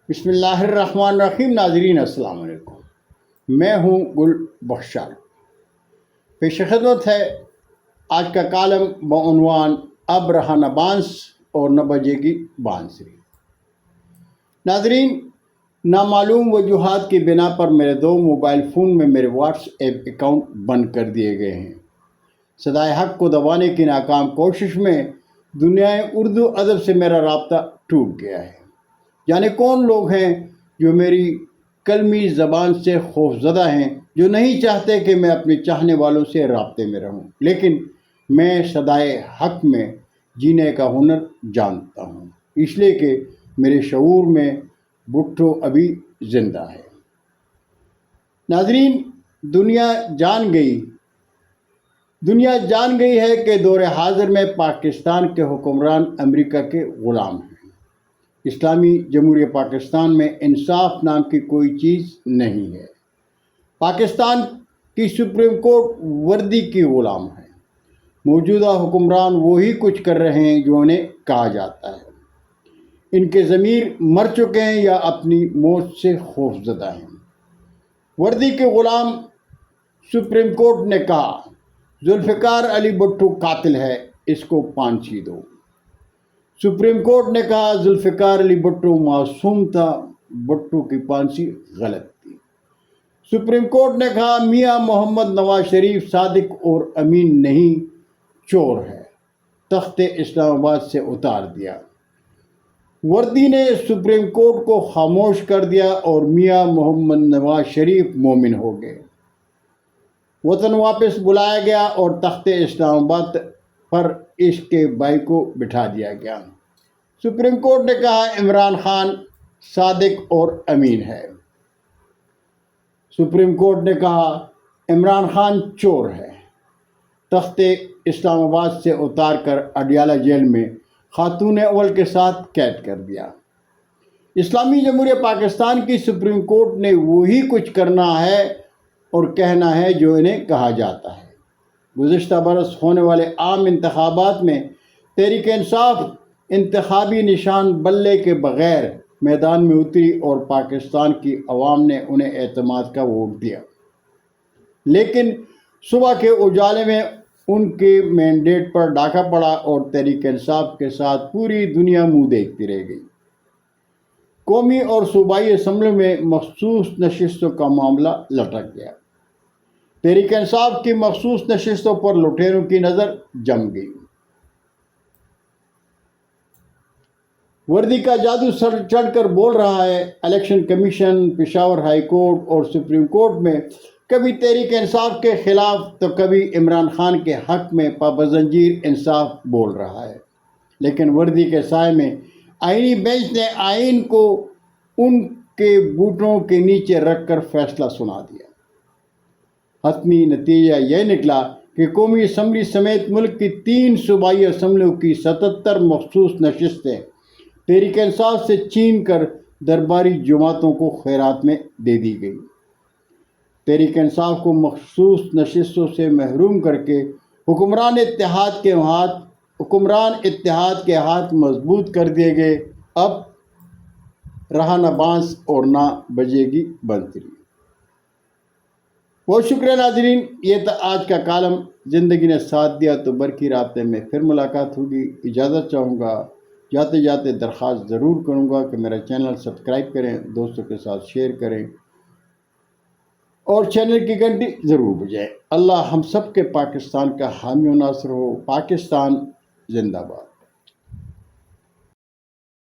بسم اللہ الرحمن الرحیم۔ ناظرین السلام علیکم، میں ہوں گل بخشار۔ پیش خدمت ہے آج کا کالم بعنوان اب رہا نہ بانس اور نہ بجے گی بانسری۔ ناظرین، نامعلوم وجوہات کی بنا پر میرے دو موبائل فون میں میرے واٹس ایپ اکاؤنٹ بند کر دیے گئے ہیں۔ صدائے حق کو دبانے کی ناکام کوشش میں دنیائے اردو ادب سے میرا رابطہ ٹوٹ گیا ہے۔ یعنی کون لوگ ہیں جو میری کلمی زبان سے خوفزدہ ہیں، جو نہیں چاہتے کہ میں اپنے چاہنے والوں سے رابطے میں رہوں، لیکن میں صدائے حق میں جینے کا ہنر جانتا ہوں، اس لیے کہ میرے شعور میں بھٹو ابھی زندہ ہے۔ ناظرین، دنیا جان گئی ہے کہ دور حاضر میں پاکستان کے حکمران امریکہ کے غلام ہیں۔ اسلامی جمہوریہ پاکستان میں انصاف نام کی کوئی چیز نہیں ہے۔ پاکستان کی سپریم کورٹ وردی کی غلام ہے۔ موجودہ حکمران وہی کچھ کر رہے ہیں جو انہیں کہا جاتا ہے۔ ان کے ضمیر مر چکے ہیں یا اپنی موت سے خوفزدہ ہیں۔ وردی کے غلام سپریم کورٹ نے کہا ذوالفقار علی بھٹو قاتل ہے، اس کو پھانسی دو۔ سپریم کورٹ نے کہا ذوالفقار علی بھٹو معصوم تھا، بھٹو کی پھانسی غلط تھی۔ سپریم کورٹ نے کہا میاں محمد نواز شریف صادق اور امین نہیں، چور ہے، تخت اسلام آباد سے اتار دیا۔ وردی نے سپریم کورٹ کو خاموش کر دیا اور میاں محمد نواز شریف مومن ہو گئے۔ وطن واپس بلایا گیا اور تخت اسلام آباد پر اس کے بھائی کو بٹھا دیا گیا۔ سپریم کورٹ نے کہا عمران خان صادق اور امین ہے۔ سپریم کورٹ نے کہا عمران خان چور ہے، تخت اسلام آباد سے اتار کر اڈیالہ جیل میں خاتون اول کے ساتھ قید کر دیا۔ اسلامی جمہوریہ پاکستان کی سپریم کورٹ نے وہی کچھ کرنا ہے اور کہنا ہے جو انہیں کہا جاتا ہے۔ گزشتہ برس ہونے والے عام انتخابات میں تحریک انصاف انتخابی نشان بلے کے بغیر میدان میں اتری اور پاکستان کی عوام نے انہیں اعتماد کا ووٹ دیا، لیکن صبح کے اجالے میں ان کے مینڈیٹ پر ڈاکہ پڑا اور تحریک انصاف کے ساتھ پوری دنیا منہ دیکھتی رہ گئی۔ قومی اور صوبائی اسمبلی میں مخصوص نشستوں کا معاملہ لٹک گیا۔ تحریک انصاف کی مخصوص نشستوں پر لٹیروں کی نظر جم گئی۔ وردی کا جادو سر چڑھ کر بول رہا ہے۔ Election commission, Peshawar high court اور سپریم کورٹ میں کبھی تحریک انصاف کے خلاف تو کبھی عمران خان کے حق میں پابزنجیر انصاف بول رہا ہے، لیکن وردی کے سائے میں آئینی بینچ نے آئین کو ان کے بوٹوں کے نیچے رکھ کر فیصلہ سنا دیا۔ حتمی نتیجہ یہ نکلا کہ قومی اسمبلی سمیت ملک کی 3 صوبائی اسمبلیوں کی 77 مخصوص نشستیں تحریک انصاف سے چھین کر درباری جماعتوں کو خیرات میں دے دی گئی۔ تحریک انصاف کو مخصوص نشستوں سے محروم کر کے حکمران اتحاد کے ہاتھ مضبوط کر دیے گئے۔ اب رہا نہ بانس اور نہ بجے گی بانسری۔ بہت شکریہ ناظرین، یہ تھا آج کا کالم۔ زندگی نے ساتھ دیا تو برقی رابطے میں پھر ملاقات ہوگی۔ اجازت چاہوں گا، جاتے جاتے درخواست ضرور کروں گا کہ میرا چینل سبسکرائب کریں، دوستوں کے ساتھ شیئر کریں اور چینل کی گھنٹی ضرور بجائیں۔ اللہ ہم سب کے پاکستان کا حامی و ناصر ہو۔ پاکستان زندہ باد۔